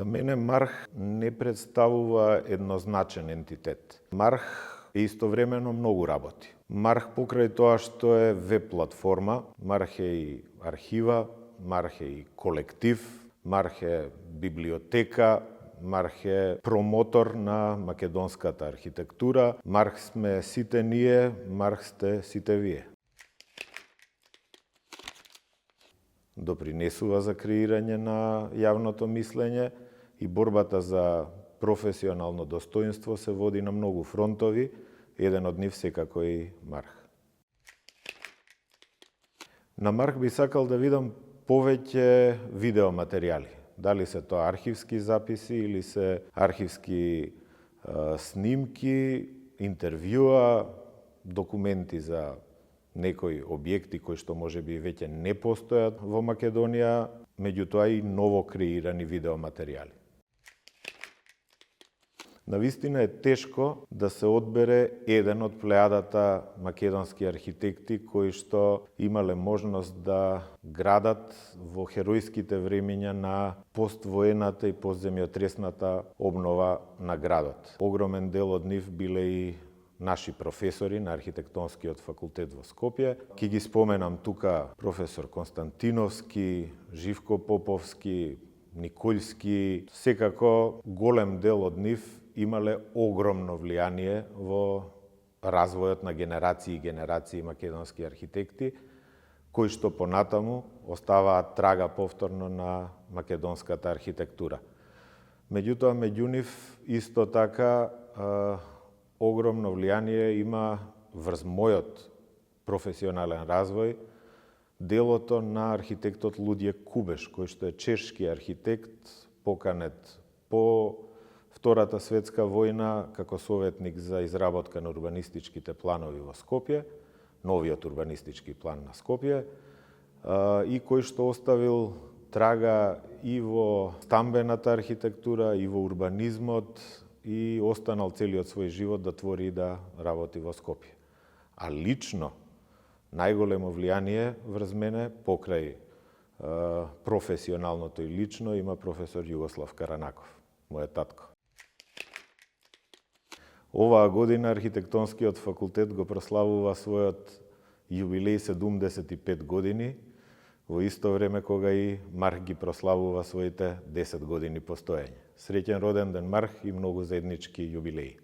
За мене Марх не представува еднозначен ентитет. Марх е истовремено многу работи. Марх покрај тоа што е веб платформа, Марх е и архива, Марх е и колектив, Марх е библиотека, Марх е промотор на македонската архитектура, Марх сме сите ние, Марх сте сите вие. Допринесува за креирање на јавното мислење и борбата за професионално достоинство се води на многу фронтови, еден од нив секако и Марх. На Марх би сакал да видам повеќе видеоматеријали. Дали се тоа архивски записи или се архивски снимки, интервјуа, документи за некои објекти кои што можеби веќе не постојат во Македонија, меѓутоа и ново креирани видеоматеријали. Навистина е тешко да се одбере еден од плеадата македонски архитекти кои што имале можност да градат во херојските времиња на поствоената и постземјотресната обнова на градот. Огромен дел од нив биле и наши професори на архитектонскиот факултет во Скопје. Ки ги споменам тука професор Константиновски, Живко Поповски, Николски, секако голем дел од нив имале огромно влијание во развојот на генерации и генерации македонски архитекти, кои што понатаму оставаат трага повторно на македонската архитектура. Меѓутоа, меѓу нив исто така огромно влијание има врз мојот професионален развој делото на архитектот Лудјек Кубеш, кој што е чешки архитект, поканет по Втората светска војна како советник за изработка на урбанистичките планови во Скопје, новиот урбанистички план на Скопје, и кој што оставил трага и во стамбената архитектура, и во урбанизмот, и останал целиот свој живот да твори и да работи во Скопје. А лично, најголемо влијание врз мене, покрај професионалното и лично, има професор Југослав Каранаков, мојот татко. Оваа година архитектонскиот факултет го прославува својот јубилеј 75 години, во исто време кога и Марх ги прославува своите 10 години постоење. Среќен роден ден, Марх, и многу заеднички јубилеи.